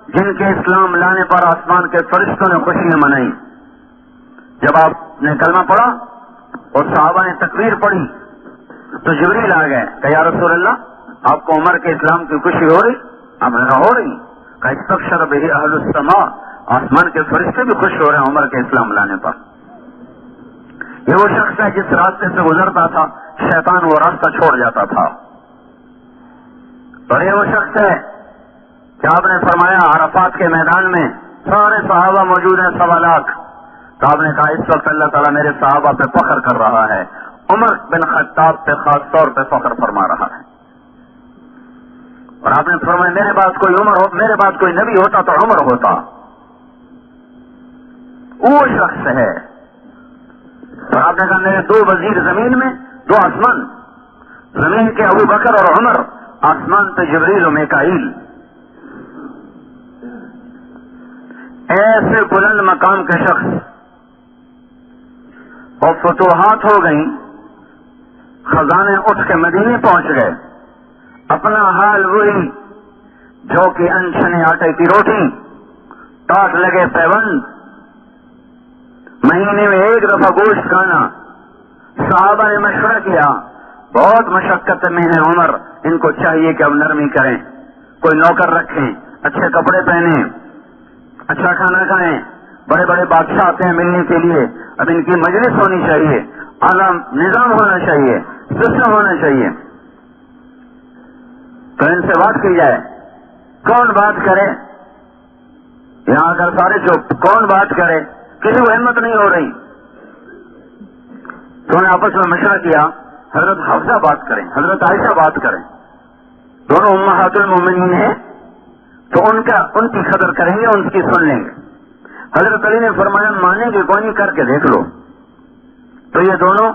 جن کے اسلام لانے پر آسمان کے فرشتوں نے خوشیاں منائی. جب آپ نے کلمہ پڑھا اور صحابہ نے تکبیر پڑھی تو جبریل آ گئے کہ یا رسول اللہ آپ کو عمر کے اسلام کی خوشی ہو رہی؟ آپ نے کہا ہو رہی. کہ استبشر بہ اہل السماء، آسمان کے فرشتے بھی خوش ہو رہے ہیں عمر کے اسلام لانے پر. یہ وہ شخص ہے جس راستے سے گزرتا تھا شیطان وہ راستہ چھوڑ جاتا تھا. اور یہ وہ شخص ہے کہ آپ نے فرمایا عرفات کے میدان میں سارے صحابہ موجود ہیں 1.25 لاکھ. تو آپ نے کہا اس وقت اللہ تعالیٰ میرے صحابہ پہ فخر کر رہا ہے، عمر بن خطاب پہ خاص طور پہ فخر فرما رہا ہے. اور آپ نے فرمایا میرے بعد کوئی نبی ہوتا تو عمر ہوتا. وہ شخص ہے. اور آپ نے کہا میرے 2 وزیر زمین میں 2 آسمان، زمین کے ابو بکر اور عمر، آسمان پہ جبریل و میکائیل. ایسے بلند مقام کے شخص اور فتوحات ہو گئیں، خزانے اٹھ کے مدینے پہنچ گئے. اپنا حال وہی جو کہ انچنے آٹے کی روٹی، ٹاٹ لگے پیوند، مہینے میں 1 دفعہ گوشت کھانا. صحابہ نے مشورہ کیا بہت مشقت میں ہے عمر، ان کو چاہیے کہ اب نرمی کریں، کوئی نوکر رکھیں، اچھے کپڑے پہنیں، اچھا کھانا کھائیں. بڑے بڑے بادشاہ آتے ہیں ملنے کے لیے، اب ان کی مجلس ہونی چاہیے، اعلیٰ نظام ہونا چاہیے، سسٹم ہونا چاہیے. تو ان سے بات کی جائے. کون بات کرے؟ یہاں اگر سارے چپ، کون بات کرے؟ کسی کو ہمت نہیں ہو رہی. تو انہوں نے آپس میں مشورہ کیا حضرت حفصہ بات کریں، حضرت عائشہ بات کریں، دونوں امہات المومنین ہیں، تو ان کی قدر کریں گے، ان کی سن لیں گے. حضرت علی نے فرمایا مانیں گے کوئی نہیں، کر کے دیکھ لو. تو یہ دونوں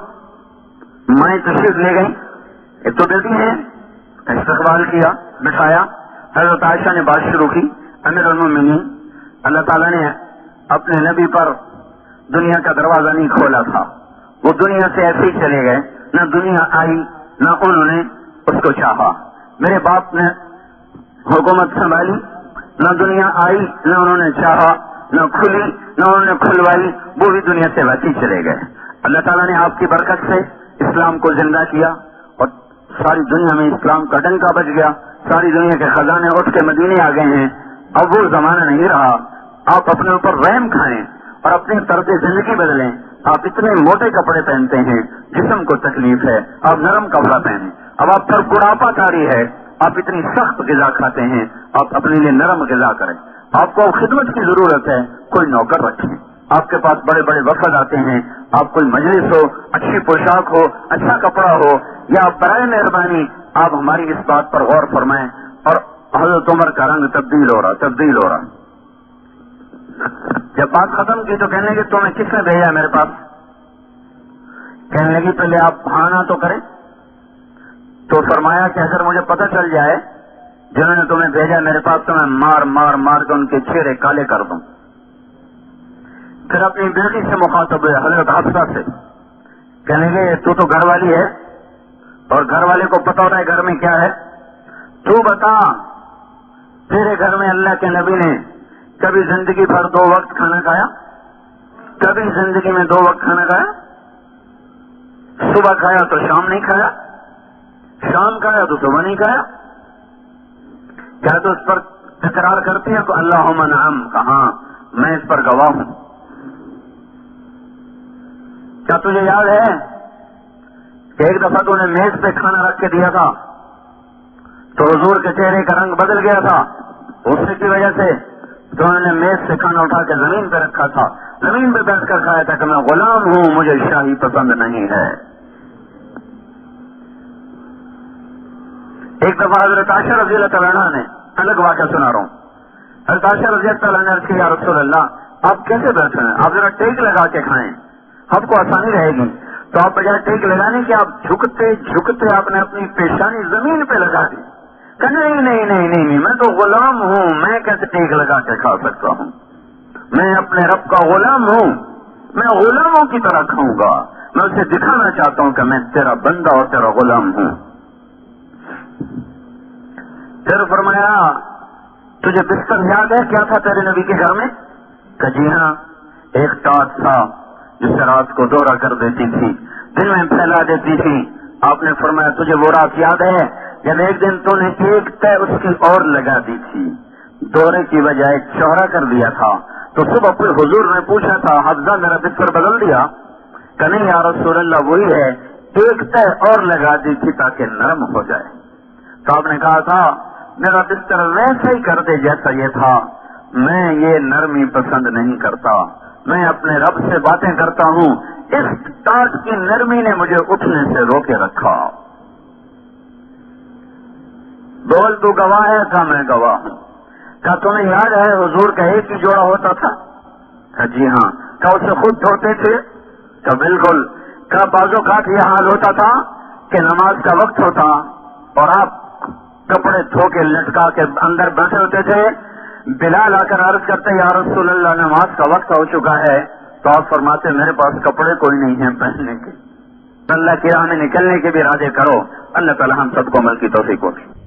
مائیں تشریف لے گئی. ایک تو بیٹی ہیں، استقبال کیا، بٹھایا. حضرت عائشہ نے بات شروع کی. امیر المومنین، اللہ تعالیٰ نے اپنے نبی پر دنیا کا دروازہ نہیں کھولا تھا، وہ دنیا سے ایسے ہی چلے گئے، نہ دنیا آئی نہ انہوں نے اس کو چاہا. میرے باپ نے حکومت سنبھالی، نہ دنیا آئی نہ انہوں نے چاہا، نہ کھلی نہ انہوں نے کھلوائی، وہ بھی دنیا سے ویسے ہی چلے گئے. اللہ تعالیٰ نے آپ کی برکت سے اسلام کو زندہ کیا اور ساری دنیا میں اسلام کا ڈنکا بج گیا. ساری دنیا کے خزانے اٹھ کے مدینے آ گئے ہیں. اب وہ زمانہ نہیں رہا. آپ اپنے اوپر رحم کھائیں اور اپنے طرز زندگی بدلیں. آپ اتنے موٹے کپڑے پہنتے ہیں، جسم کو تکلیف ہے، آپ نرم کپڑا پہنیں. اب آپ پر بڑھاپا کاری ہے، آپ اتنی سخت غذا کھاتے ہیں، آپ اپنے لیے نرم غذا کریں. آپ کو خدمت کی ضرورت ہے، کوئی نوکر رکھیں. آپ کے پاس بڑے بڑے وفد آتے ہیں، آپ کوئی مجلس ہو، اچھی پوشاک ہو، اچھا کپڑا ہو، یا برائے مہربانی آپ ہماری اس بات پر غور فرمائیں. اور حضرت عمر کا رنگ تبدیل ہو رہا. جب بات ختم کی تو کہنے لگے تمہیں کس نے بھیجا میرے پاس؟ کہنے لگی پہلے آپ آنا تو کریں. تو فرمایا کہ اگر مجھے پتہ چل جائے جنہوں نے تمہیں بھیجا میرے پاس تو میں مار کے ان کے چہرے کالے کر دوں. پھر اپنی بیٹی سے مخاطب ہوئے، حضرت حفصہ سے. کہنے لگے تو گھر والی ہے اور گھر والے کو پتہ ہوتا ہے گھر میں کیا ہے. تو بتا تیرے گھر میں اللہ کے نبی نے کبھی زندگی بھر 2 وقت کھانا کھایا؟ کبھی زندگی میں 2 وقت کھانا کھایا؟ صبح کھایا تو شام نہیں کھایا، شام کھایا تو صبح نہیں کھایا. کیا تو اس پر اقرار کرتی ہے تو اللہم نعم، کہاں میں اس پر گواہ ہوں. کیا تجھے یاد ہے کہ ایک دفعہ تو نے میز پہ کھانا رکھ کے دیا تھا تو حضور کے چہرے کا رنگ بدل گیا تھا؟ غصے کی وجہ سے تو انہوں نے میز سے کھانا اٹھا کے زمین پہ رکھا تھا، زمین پہ بیٹھ کر کھایا تھا کہ میں غلام ہوں، مجھے شاہی پسند نہیں ہے. ایک دفعہ حضرت عائشہ رضی اللہ تعالیٰ عنہ نے، الگ واقعہ سنا رہا ہوں، حضرت عائشہ رضی اللہ تعالیٰ عنہ نے عرض کیا یا رسول اللہ آپ کیسے بیٹھے ہیں؟ آپ ذرا ٹیک لگا کے کھائیں، آپ کو آسانی رہے گی. تو آپ بجائے ٹیک لگانے کے آپ جھکتے آپ نے اپنی پیشانی زمین پہ لگا دی. کہ نہیں میں تو غلام ہوں، میں کیسے ٹیک لگا کے کھا سکتا ہوں؟ میں اپنے رب کا غلام ہوں، میں غلاموں کی طرح کھاؤں گا. میں اسے دکھانا چاہتا ہوں کہ میں تیرا بندہ اور تیرا غلام ہوں. پھر فرمایا تجھے بستر یاد ہے کیا تھا تیرے نبی کے گھر میں؟ کہ جی ہاں، ایک ٹارچ تھا جسے رات کو دورہ کر دیتی تھی، دن میں پھیلا دیتی تھی۔ آپ نے فرمایا تجھے وہ رات یاد ہے جب ایک دن تو نے ایک تہ اس کی اور لگا دی تھی، دورے کی بجائے چوڑا کر دیا تھا؟ تو صبح پھر حضور نے پوچھا تھا حفظہ میرا بستر بدل دیا؟ کہ نہیں یا رسول اللہ وہی ہے، ایک تہ اور لگا دی تھی تاکہ نرم ہو جائے۔ تو آپ نے کہا تھا میرا بستر ویسا ہی کر دے جیسا یہ تھا، میں یہ نرمی پسند نہیں کرتا، میں اپنے رب سے باتیں کرتا ہوں، اس ٹارچ کی نرمی نے مجھے اٹھنے سے روکے رکھا۔ بول تو گواہ ہے؟ کہا میں گواہ ہوں۔ کہا تمہیں یاد ہے حضور کا ایک ہی جوڑا ہوتا تھا؟ کہا جی ہاں۔ کہا اسے خود دھوتے تھے؟ کہا بالکل۔ کہا بعض اوقات یہ حال ہوتا تھا کہ نماز کا وقت ہوتا اور آپ کپڑے دھو کے لٹکا کے اندر بیٹھے ہوتے تھے، بلال آ کر عرض کرتے یا رسول اللہ نماز کا وقت ہو چکا ہے، تو آپ فرماتے میرے پاس کپڑے کوئی نہیں ہیں پہننے کے، اللہ کی راہ میں نکلنے کے بھی ارادے کرو۔ اللہ تعالی ہم سب کو عمل کی توفیق دے۔